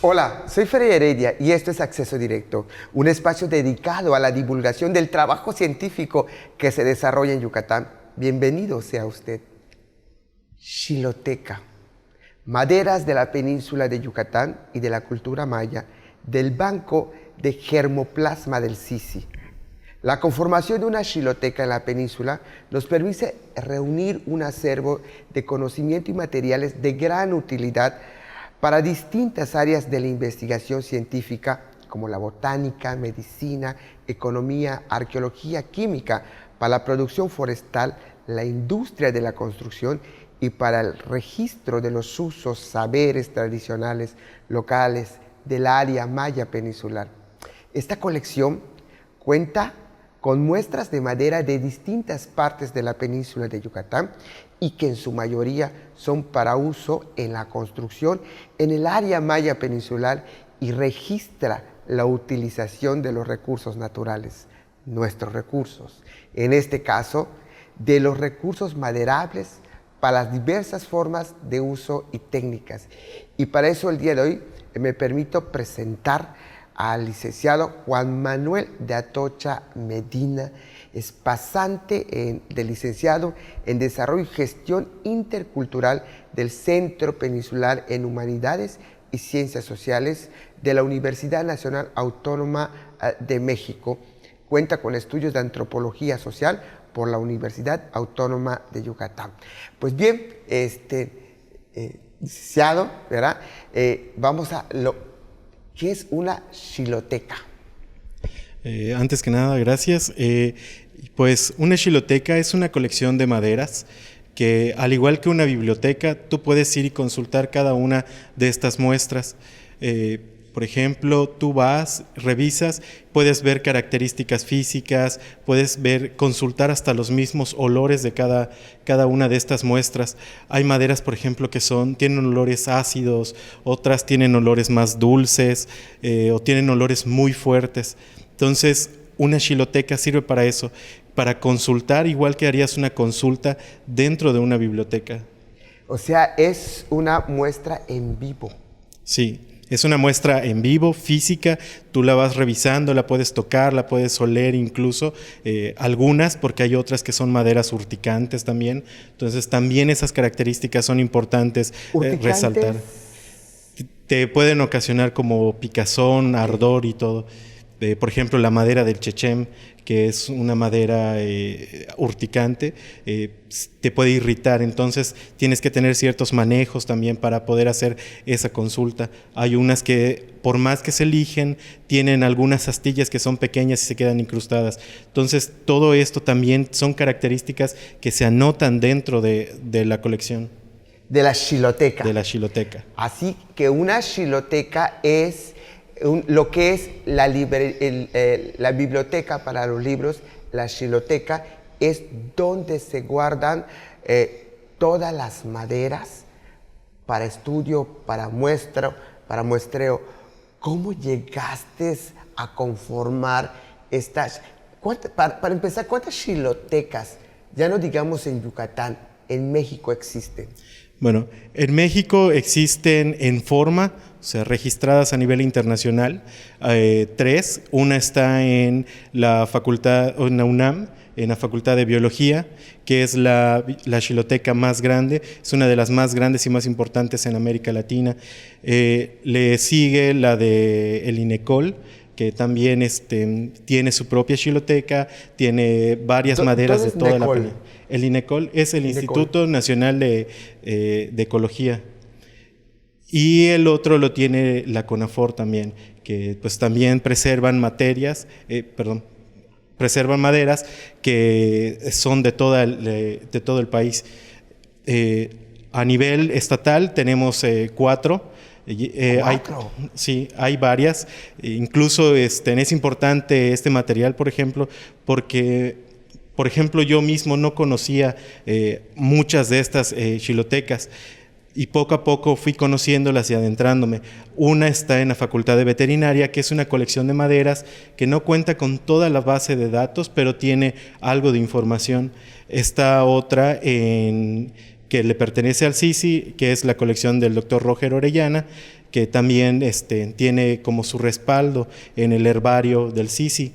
Hola, soy Freddy Heredia y esto es Acceso Directo, un espacio dedicado a la divulgación del trabajo científico que se desarrolla en Yucatán. Bienvenido sea usted. Xiloteca, maderas de la península de Yucatán y de la cultura maya, del banco de germoplasma del Sisi. La conformación de una xiloteca en la península nos permite reunir un acervo de conocimiento y materiales de gran utilidad para distintas áreas de la investigación científica, como la botánica, medicina, economía, arqueología, química, para la producción forestal, la industria de la construcción y para el registro de los usos, saberes tradicionales locales del área maya peninsular. Esta colección cuenta con muestras de madera de distintas partes de la península de Yucatán y que en su mayoría son para uso en la construcción en el área maya peninsular y registra la utilización de los recursos naturales, nuestros recursos, en este caso, de los recursos maderables para las diversas formas de uso y técnicas. Y para eso el día de hoy me permito presentar al licenciado Juan Manuel de Atocha Medina, es pasante de licenciado en Desarrollo y Gestión Intercultural del Centro Peninsular en Humanidades y Ciencias Sociales de la Universidad Nacional Autónoma de México. Cuenta con estudios de Antropología Social por la Universidad Autónoma de Yucatán. Pues bien, licenciado, ¿verdad? Vamos a ¿qué es una xiloteca? Antes que nada, gracias. Pues una xiloteca es una colección de maderas que, al igual que una biblioteca, tú puedes ir y consultar cada una de estas muestras. Por ejemplo, tú vas, revisas, puedes ver características físicas, puedes consultar hasta los mismos olores de cada una de estas muestras. Hay maderas, por ejemplo, que tienen olores ácidos, otras tienen olores más dulces o tienen olores muy fuertes. Entonces, una xiloteca sirve para eso, para consultar, igual que harías una consulta dentro de una biblioteca. O sea, es una muestra en vivo. Sí. Es una muestra en vivo, física, tú la vas revisando, la puedes tocar, la puedes oler incluso, algunas, porque hay otras que son maderas urticantes también, entonces también esas características son importantes resaltar. Te pueden ocasionar como picazón, ardor y todo. Por ejemplo, la madera del chechem, que es una madera urticante, te puede irritar, entonces tienes que tener ciertos manejos también para poder hacer esa consulta. Hay unas que, por más que se eligen, tienen algunas astillas que son pequeñas y se quedan incrustadas. Entonces, todo esto también son características que se anotan dentro de la colección. De la xiloteca. De la xiloteca. Así que una xiloteca es lo que es la biblioteca para los libros. La xiloteca es donde se guardan todas las maderas para estudio, para muestreo. ¿Cómo llegaste a conformar estas? Para empezar, ¿cuántas xilotecas, ya no digamos en Yucatán, en México existen? Bueno, en México existen en forma, o sea, registradas a nivel internacional, 3. Una está en la facultad, en la UNAM, en la Facultad de Biología, que es la xiloteca más grande, es una de las más grandes y más importantes en América Latina. Le sigue la de el INECOL, que también tiene su propia xiloteca, tiene varias maderas de toda la península. El INECOL es el Instituto Nacional de Ecología. Y el otro lo tiene la CONAFOR también, que pues también preservan maderas que son de todo el país. A nivel estatal tenemos 4. Hay varias. Incluso es importante este material, por ejemplo, porque, por ejemplo, yo mismo no conocía muchas de estas xilotecas y poco a poco fui conociéndolas y adentrándome. Una está en la Facultad de Veterinaria, que es una colección de maderas que no cuenta con toda la base de datos, pero tiene algo de información. Está otra que le pertenece al Sisi, que es la colección del doctor Roger Orellana, que también tiene como su respaldo en el herbario del Sisi,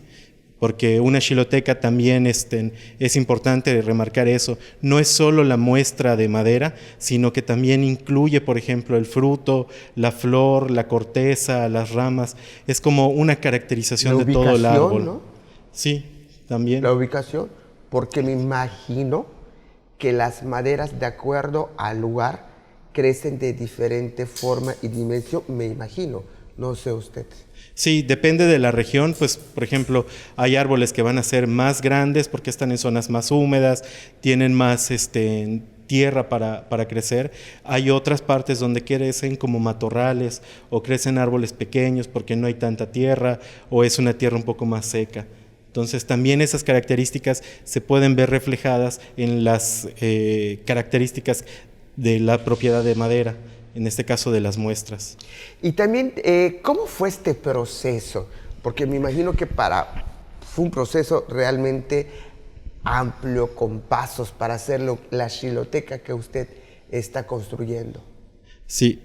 porque una xiloteca también es importante remarcar eso, no es solo la muestra de madera, sino que también incluye, por ejemplo, el fruto, la flor, la corteza, las ramas, es como una caracterización de todo el árbol. ¿No? Sí, también. La ubicación, porque me imagino que las maderas, de acuerdo al lugar, crecen de diferente forma y dimensión, me imagino, no sé usted. Sí, depende de la región, pues por ejemplo hay árboles que van a ser más grandes porque están en zonas más húmedas, tienen más tierra para crecer. Hay otras partes donde crecen como matorrales o crecen árboles pequeños porque no hay tanta tierra o es una tierra un poco más seca. Entonces también esas características se pueden ver reflejadas en las características de la propiedad de madera, en este caso de las muestras. Y también, ¿cómo fue este proceso? Porque me imagino que fue un proceso realmente amplio, con pasos para hacerlo, la xiloteca que usted está construyendo. Sí,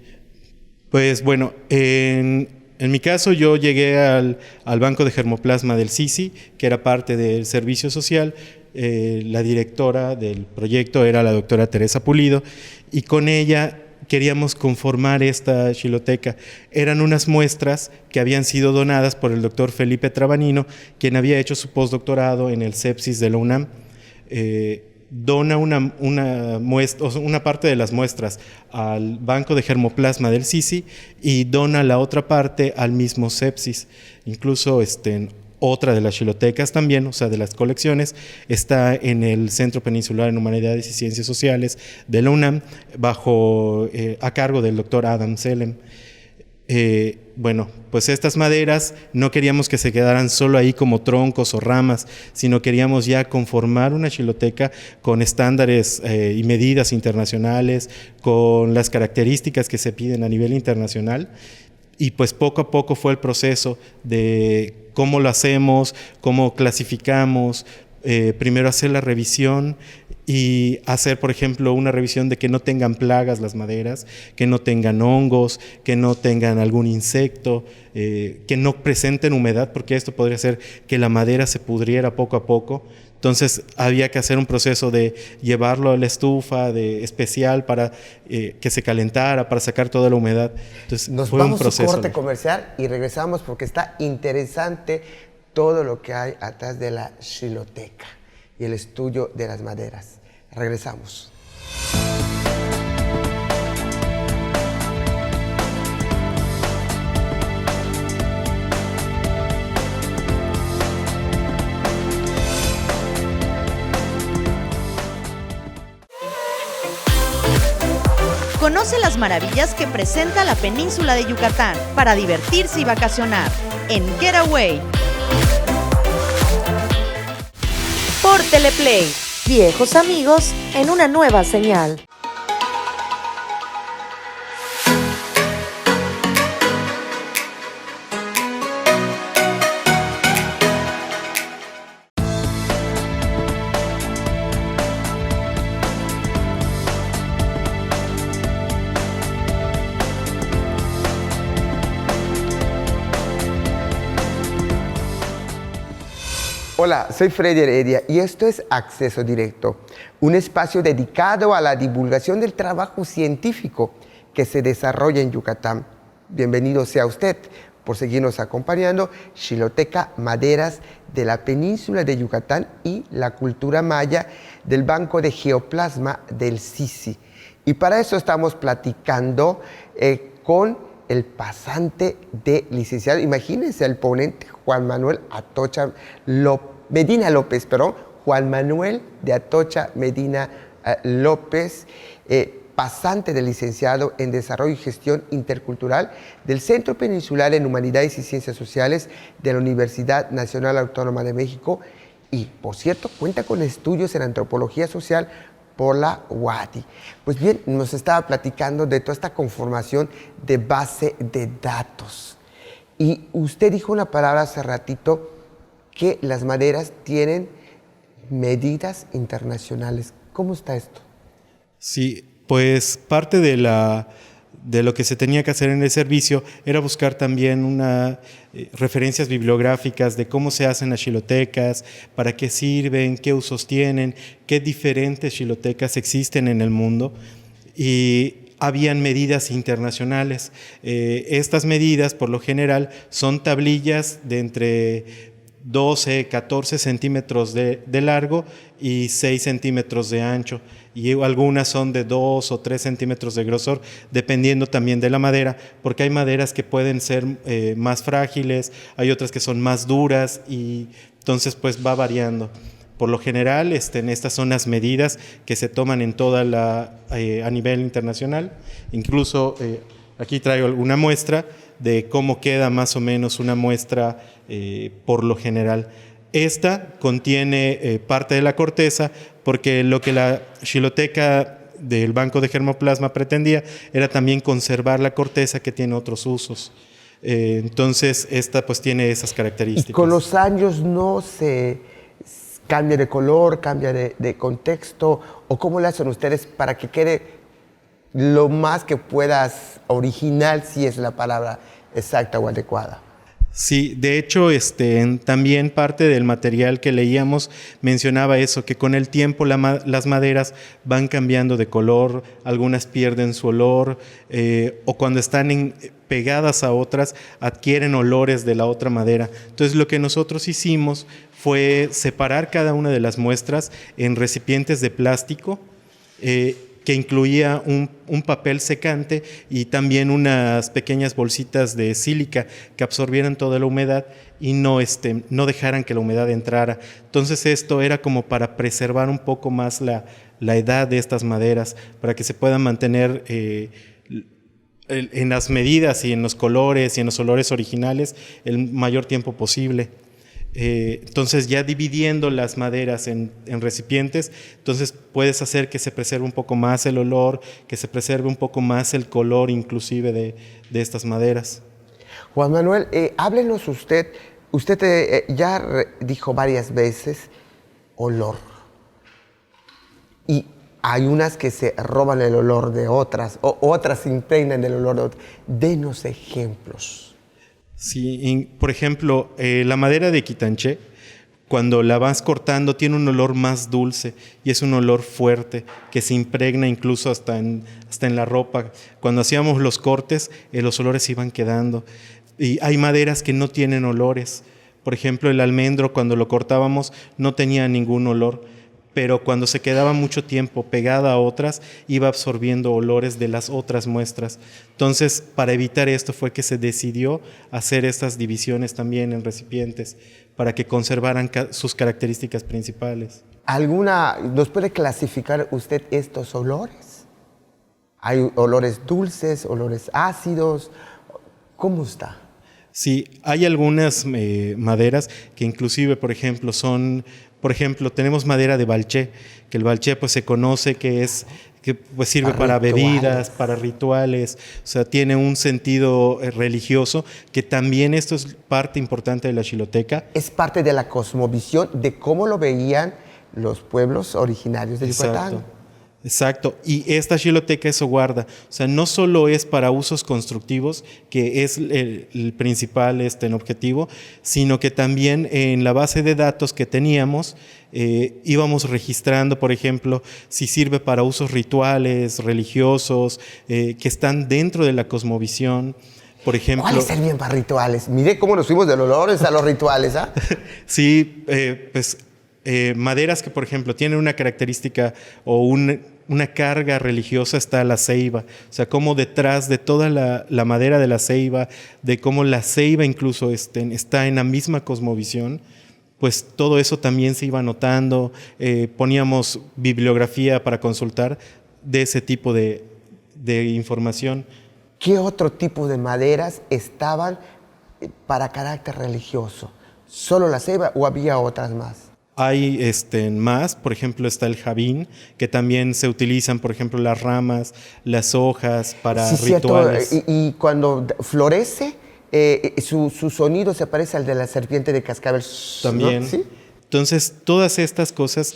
pues bueno, en mi caso yo llegué al Banco de Germoplasma del Sisi, que era parte del servicio social. La directora del proyecto era la doctora Teresa Pulido, y con ella queríamos conformar esta xiloteca. Eran unas muestras que habían sido donadas por el doctor Felipe Trabanino, quien había hecho su postdoctorado en el CEPSIS de la UNAM. Dona una parte de las muestras al Banco de Germoplasma del Sisi y dona la otra parte al mismo CEPSIS. Incluso otra de las xilotecas también, o sea, de las colecciones, está en el Centro Peninsular en Humanidades y Ciencias Sociales de la UNAM, a cargo del doctor Adam Selem. Bueno, pues estas maderas no queríamos que se quedaran solo ahí como troncos o ramas, sino queríamos ya conformar una xiloteca con estándares y medidas internacionales, con las características que se piden a nivel internacional. Y pues poco a poco fue el proceso de cómo lo hacemos, cómo clasificamos, primero hacer la revisión y hacer, por ejemplo, una revisión de que no tengan plagas las maderas, que no tengan hongos, que no tengan algún insecto, que no presenten humedad, porque esto podría hacer que la madera se pudriera poco a poco. Entonces había que hacer un proceso de llevarlo a la estufa especial para que se calentara, para sacar toda la humedad. Entonces Nos fue vamos un proceso. a corte comercial y regresamos porque está interesante todo lo que hay atrás de la xiloteca y el estudio de las maderas. Regresamos. Conoce las maravillas que presenta la península de Yucatán para divertirse y vacacionar en Getaway por Teleplay. Viejos amigos en una nueva señal. Hola, soy Freddy Heredia y esto es Acceso Directo, un espacio dedicado a la divulgación del trabajo científico que se desarrolla en Yucatán. Bienvenido sea usted por seguirnos acompañando. Xiloteca, maderas de la península de Yucatán y la cultura maya del Banco de Geoplasma del Sisi. Y para eso estamos platicando con el pasante de licenciado, imagínense el ponente Juan Manuel Atocha Medina López, Juan Manuel de Atocha Medina López, pasante de licenciado en Desarrollo y Gestión Intercultural del Centro Peninsular en Humanidades y Ciencias Sociales de la Universidad Nacional Autónoma de México y, por cierto, cuenta con estudios en Antropología Social por la UADY. Pues bien, nos estaba platicando de toda esta conformación de base de datos. Y usted dijo una palabra hace ratito, que las maderas tienen medidas internacionales. ¿Cómo está esto? Sí, pues parte de de lo que se tenía que hacer en el servicio era buscar también referencias bibliográficas de cómo se hacen las xilotecas, para qué sirven, qué usos tienen, qué diferentes xilotecas existen en el mundo. Y habían medidas internacionales. Estas medidas, por lo general, son tablillas de entre 12, 14 centímetros de largo y 6 centímetros de ancho. Y algunas son de 2 o 3 centímetros de grosor, dependiendo también de la madera, porque hay maderas que pueden ser más frágiles, hay otras que son más duras, y entonces pues va variando. Por lo general, estas son las medidas que se toman en a nivel internacional. Incluso aquí traigo alguna muestra de cómo queda más o menos una muestra por lo general. Esta contiene parte de la corteza, porque lo que la xiloteca del Banco de Germoplasma pretendía era también conservar la corteza, que tiene otros usos. Entonces, esta pues tiene esas características. ¿Y con los años no se cambia de color, cambia de contexto? ¿O cómo lo hacen ustedes para que quede lo más que puedas original, si es la palabra exacta o adecuada? Sí, de hecho, también parte del material que leíamos mencionaba eso, que con el tiempo las maderas van cambiando de color, algunas pierden su olor, o cuando están pegadas a otras, adquieren olores de la otra madera. Entonces, lo que nosotros hicimos fue separar cada una de las muestras en recipientes de plástico, que incluía un papel secante y también unas pequeñas bolsitas de sílica que absorbieran toda la humedad y no dejaran que la humedad entrara. Entonces esto era como para preservar un poco más la edad de estas maderas, para que se puedan mantener en las medidas y en los colores y en los olores originales el mayor tiempo posible. Entonces, ya dividiendo las maderas en recipientes, entonces puedes hacer que se preserve un poco más el olor, que se preserve un poco más el color inclusive de estas maderas. Juan Manuel, háblenos usted ya dijo varias veces olor. Y hay unas que se roban el olor de otras, o otras se impregnan del olor de otras. Denos ejemplos. Sí, por ejemplo, la madera de quitanché, cuando la vas cortando, tiene un olor más dulce y es un olor fuerte que se impregna incluso hasta en la ropa. Cuando hacíamos los cortes, los olores iban quedando. Y hay maderas que no tienen olores. Por ejemplo, el almendro, cuando lo cortábamos, no tenía ningún olor, pero cuando se quedaba mucho tiempo pegada a otras, iba absorbiendo olores de las otras muestras. Entonces, para evitar esto fue que se decidió hacer estas divisiones también en recipientes, para que conservaran sus características principales. ¿Nos puede clasificar usted estos olores? ¿Hay olores dulces, olores ácidos? ¿Cómo está? Sí, hay algunas maderas que inclusive, por ejemplo, tenemos madera de balché, que el balché pues se conoce que pues sirve para bebidas, para rituales, o sea, tiene un sentido religioso, que también esto es parte importante de la xiloteca. Es parte de la cosmovisión de cómo lo veían los pueblos originarios de Yucatán. Exacto, y esta xiloteca eso guarda, o sea, no solo es para usos constructivos, que es el principal objetivo, sino que también en la base de datos que teníamos íbamos registrando, por ejemplo, si sirve para usos rituales, religiosos, que están dentro de la cosmovisión. Por ejemplo, ¿cuáles servían para rituales? Mire cómo nos fuimos de los olores a los rituales, ¿ah? Sí, pues maderas que, por ejemplo, tienen una característica o una carga religiosa, está la ceiba. O sea, cómo detrás de toda la madera de la ceiba, de cómo la ceiba incluso está en la misma cosmovisión, pues todo eso también se iba anotando. Poníamos bibliografía para consultar de ese tipo de información. ¿Qué otro tipo de maderas estaban para carácter religioso? ¿Solo la ceiba o había otras más? Hay más, por ejemplo, está el jabín, que también se utilizan, por ejemplo, las ramas, las hojas para rituales. Y cuando florece, su sonido se parece al de la serpiente de cascabel. También. ¿No? ¿Sí? Entonces, todas estas cosas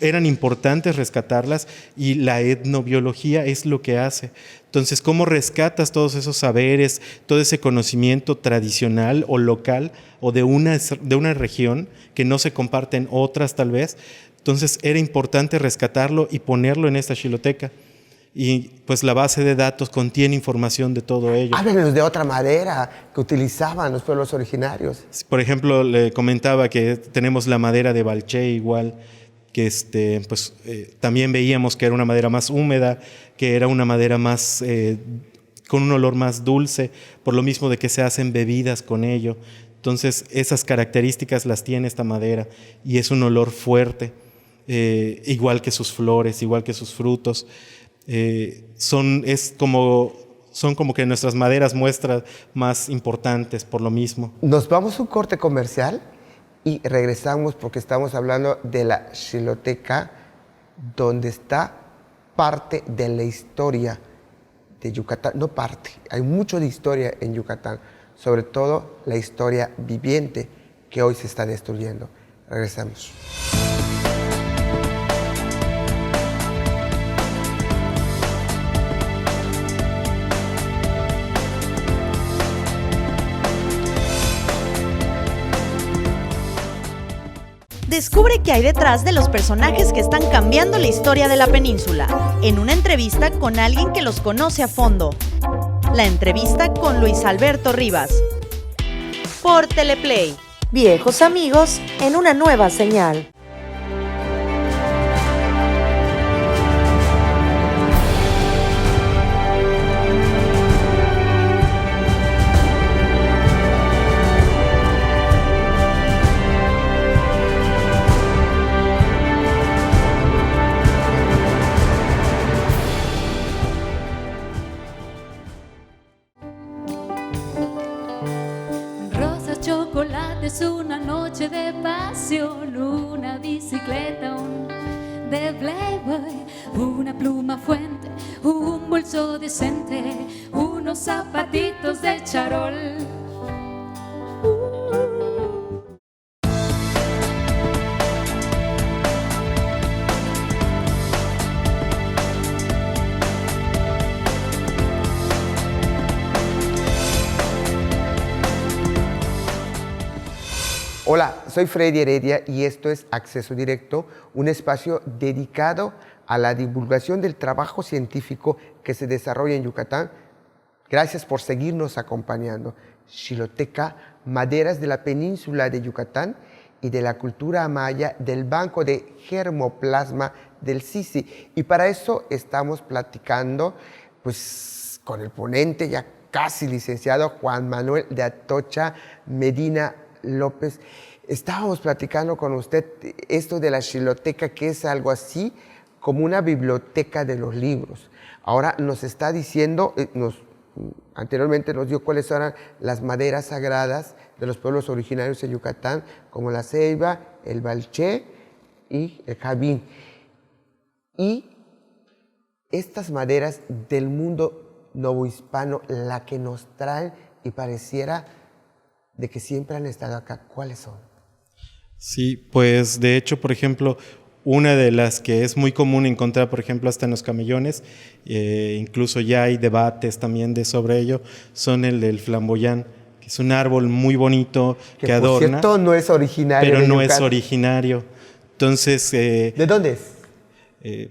eran importantes rescatarlas y la etnobiología es lo que hace. Entonces, ¿cómo rescatas todos esos saberes, todo ese conocimiento tradicional o local o de una región que no se comparte en otras tal vez? Entonces, era importante rescatarlo y ponerlo en esta xiloteca. Y pues la base de datos contiene información de todo ello. Háblenos de otra madera que utilizaban los pueblos originarios. Por ejemplo, le comentaba que tenemos la madera de Balché igual, que también veíamos que era una madera más húmeda, que era una madera más con un olor más dulce, por lo mismo de que se hacen bebidas con ello. Entonces, esas características las tiene esta madera y es un olor fuerte, igual que sus flores, igual que sus frutos. Son como que nuestras maderas muestras más importantes por lo mismo. Nos vamos a un corte comercial y regresamos porque estamos hablando de la xiloteca, donde está parte de la historia de Yucatán. No parte, hay mucho de historia en Yucatán, sobre todo la historia viviente que hoy se está destruyendo. Regresamos. Descubre qué hay detrás de los personajes que están cambiando la historia de la península, en una entrevista con alguien que los conoce a fondo. La entrevista con Luis Alberto Rivas. Por Teleplay. Viejos amigos en una nueva señal. Es una noche de pasión, una bicicleta, de Playboy, una pluma fuente, un bolso decente, unos zapatitos de charol. Hola, soy Freddy Heredia y esto es Acceso Directo, un espacio dedicado a la divulgación del trabajo científico que se desarrolla en Yucatán. Gracias por seguirnos acompañando. Xiloteca, maderas de la península de Yucatán y de la cultura maya del Banco de Germoplasma del Sisi. Y para eso estamos platicando pues, con el ponente, ya casi licenciado, Juan Manuel de Atocha Medina López. Estábamos platicando con usted esto de la xiloteca, que es algo así como una biblioteca de los libros. Ahora nos está diciendo, anteriormente nos dio cuáles eran las maderas sagradas de los pueblos originarios de Yucatán, como la ceiba, el balché y el jabín. Y estas maderas del mundo novohispano, la que nos traen y pareciera de que siempre han estado acá, ¿cuáles son? Sí, pues de hecho, por ejemplo, una de las que es muy común encontrar, por ejemplo, hasta en los camellones, incluso ya hay debates también sobre ello, son el del flamboyán, que es un árbol muy bonito que adorna. Por cierto, no es originario pero de no Yucatán. es originario. Entonces, ¿de dónde es?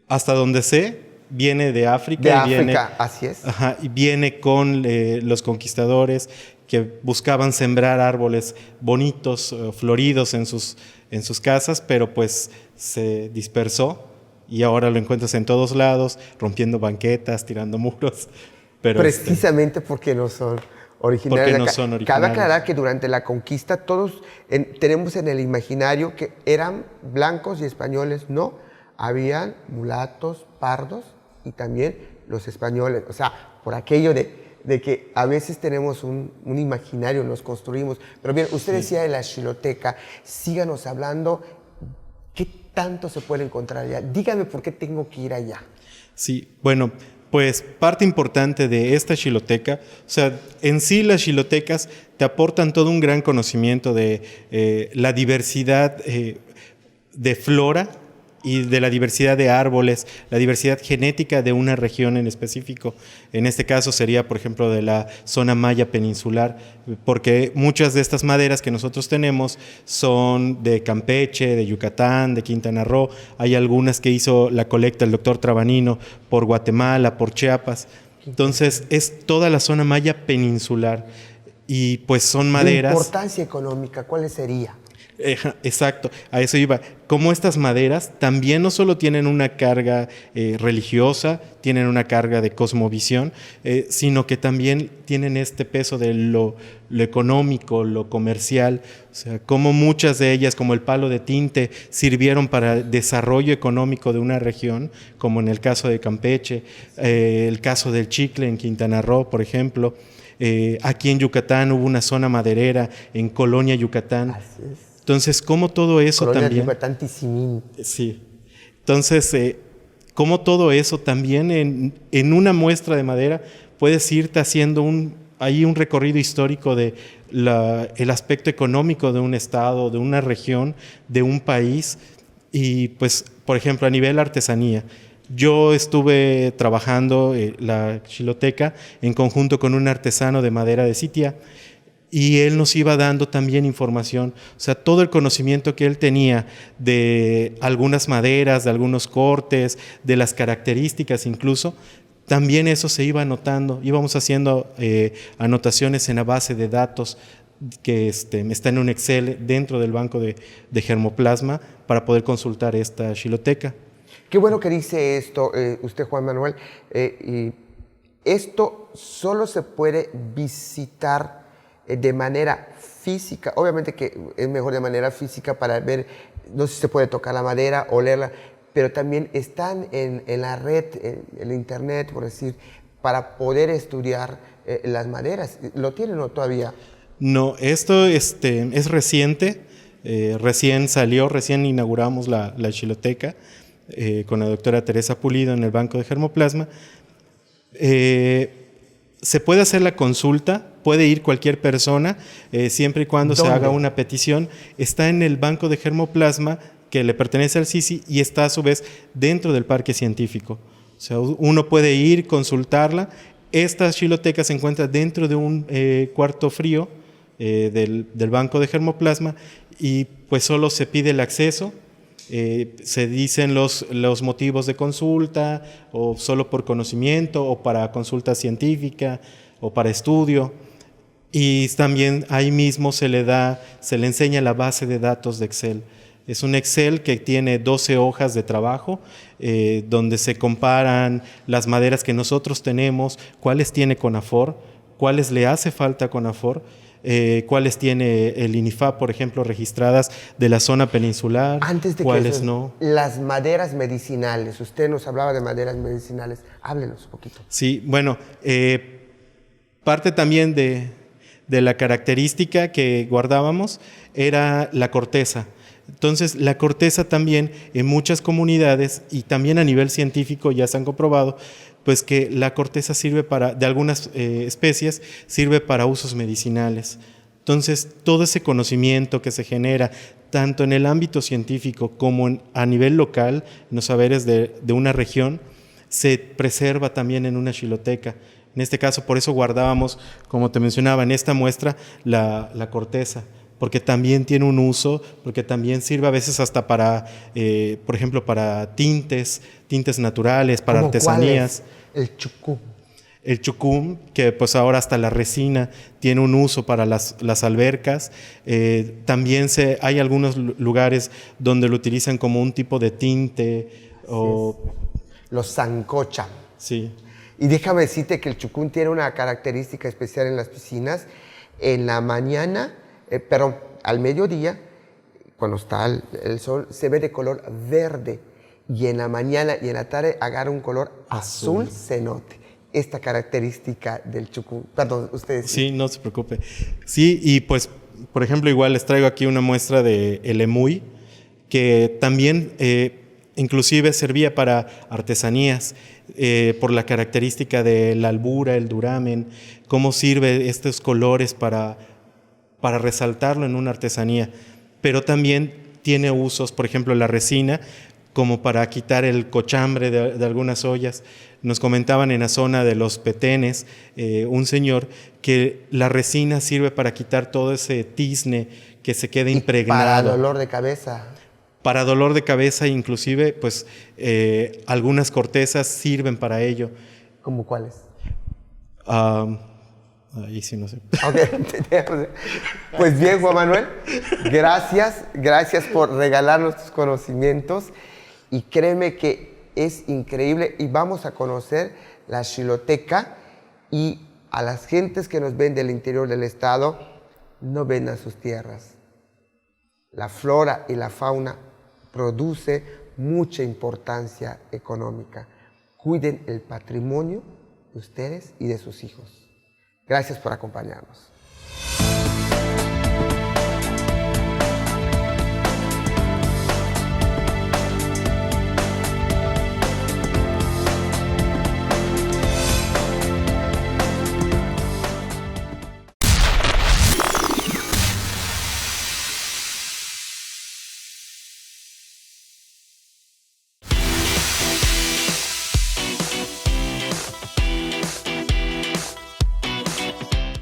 Hasta donde sé, viene de África. De África, viene, así es. Ajá, y viene con los conquistadores que buscaban sembrar árboles bonitos, floridos en sus casas, pero pues se dispersó y ahora lo encuentras en todos lados, rompiendo banquetas, tirando muros. Pero precisamente porque no son originarios. Porque no son originarios. Cabe aclarar que durante la conquista todos tenemos en el imaginario que eran blancos y españoles. No, habían mulatos, pardos y también los españoles. O sea, por aquello de que a veces tenemos un imaginario, nos construimos. Pero bien, usted decía de la xiloteca, síganos hablando, ¿qué tanto se puede encontrar allá? Dígame por qué tengo que ir allá. Sí, bueno, Pues parte importante de esta xiloteca, o sea, en sí las xilotecas te aportan todo un gran conocimiento de la diversidad de flora y de la diversidad de árboles, la diversidad genética de una región en específico. En este caso sería, por ejemplo, de la zona maya peninsular, porque muchas de estas maderas que nosotros tenemos son de Campeche, de Yucatán, de Quintana Roo. Hay algunas que hizo la colecta el doctor Trabanino por Guatemala, por Chiapas. Entonces es toda la zona maya peninsular y pues son maderas. ¿De importancia económica cuál sería? Exacto, a eso iba. Como estas maderas también no solo tienen una carga religiosa, tienen una carga de cosmovisión, sino que también tienen este peso de lo económico, lo comercial. O sea, como muchas de ellas, como el palo de tinte, sirvieron para el desarrollo económico de una región, como en el caso de Campeche, el caso del chicle en Quintana Roo, por ejemplo. Aquí en Yucatán hubo una zona maderera, en Colonia, Yucatán. Así es. Entonces, como todo eso Colonia también... Yucatán, Tizimín. Sí. Entonces, como todo eso también en una muestra de madera puedes irte haciendo ahí un recorrido histórico de el aspecto económico de un estado, de una región, de un país. Y pues, por ejemplo, a nivel artesanía, yo estuve trabajando la xiloteca en conjunto con un artesano de madera de Sitia, y él nos iba dando también información, o sea, todo el conocimiento que él tenía de algunas maderas, de algunos cortes, de las características incluso, también eso se iba anotando, íbamos haciendo anotaciones en la base de datos que está en un Excel dentro del banco de germoplasma para poder consultar esta xiloteca. Qué bueno que dice esto usted, Juan Manuel. Y esto solo se puede visitar de manera física. Obviamente que es mejor de manera física para ver, no sé si se puede tocar la madera, olerla, pero también están en la red, en el internet, por decir, para poder estudiar las maderas. ¿Lo tienen o todavía? No, esto es reciente, recién salió, recién inauguramos la xiloteca con la doctora Teresa Pulido en el Banco de Germoplasma. Se puede hacer la consulta, puede ir cualquier persona, siempre y cuando se haga una petición. Está en el Banco de Germoplasma, que le pertenece al CICI, y está a su vez dentro del parque científico. O sea, uno puede ir, consultarla. Esta xiloteca se encuentra dentro de un cuarto frío del Banco de Germoplasma, y pues solo se pide el acceso. Se dicen los motivos de consulta, o solo por conocimiento, o para consulta científica, o para estudio. Y también ahí mismo se le enseña la base de datos de Excel. Es un Excel que tiene 12 hojas de trabajo, donde se comparan las maderas que nosotros tenemos, cuáles tiene CONAFOR, cuáles le hace falta CONAFOR, cuáles tiene el INIFAP, por ejemplo, registradas de la zona peninsular, Antes de cuáles que no. Las maderas medicinales, usted nos hablaba de maderas medicinales, háblenos un poquito. Sí, bueno, parte también de la característica que guardábamos era la corteza. Entonces, la corteza también en muchas comunidades y también a nivel científico ya se han comprobado, pues que la corteza sirve de algunas especies, sirve para usos medicinales. Entonces, todo ese conocimiento que se genera, tanto en el ámbito científico como a nivel local, en los saberes de una región, se preserva también en una xiloteca. En este caso, por eso guardábamos, como te mencionaba, en esta muestra, la corteza, porque también tiene un uso, porque también sirve a veces hasta para, por ejemplo, para tintes naturales, para artesanías. ¿Cuál es? El chucú. El chucum, que pues ahora hasta la resina tiene un uso para las albercas. También hay algunos lugares donde lo utilizan como un tipo de tinte. Los sancochan. Sí. Y déjame decirte que el chucún tiene una característica especial en las piscinas. En la mañana, al mediodía, cuando está el sol, se ve de color verde. Y en la mañana y en la tarde agarra un color azul cenote. Esta característica del chucún. Perdón, ustedes. Sí, no se preocupe. Sí, y pues, por ejemplo, igual les traigo aquí una muestra de el emuy, que también inclusive servía para artesanías, por la característica de la albura, el duramen, cómo sirve estos colores para resaltarlo en una artesanía. Pero también tiene usos, por ejemplo, la resina, como para quitar el cochambre de algunas ollas. Nos comentaban en la zona de los Petenes, un señor, que la resina sirve para quitar todo ese tizne que se queda impregnado. Para dolor de cabeza. Para dolor de cabeza, inclusive, pues algunas cortezas sirven para ello. ¿Cómo cuáles? Ahí sí no sé. Okay. Pues bien, Juan Manuel, gracias por regalarnos tus conocimientos y créeme que es increíble y vamos a conocer la Xiloteca y a las gentes que nos ven del interior del estado, no vendan sus tierras. La flora y la fauna produce mucha importancia económica. Cuiden el patrimonio de ustedes y de sus hijos. Gracias por acompañarnos.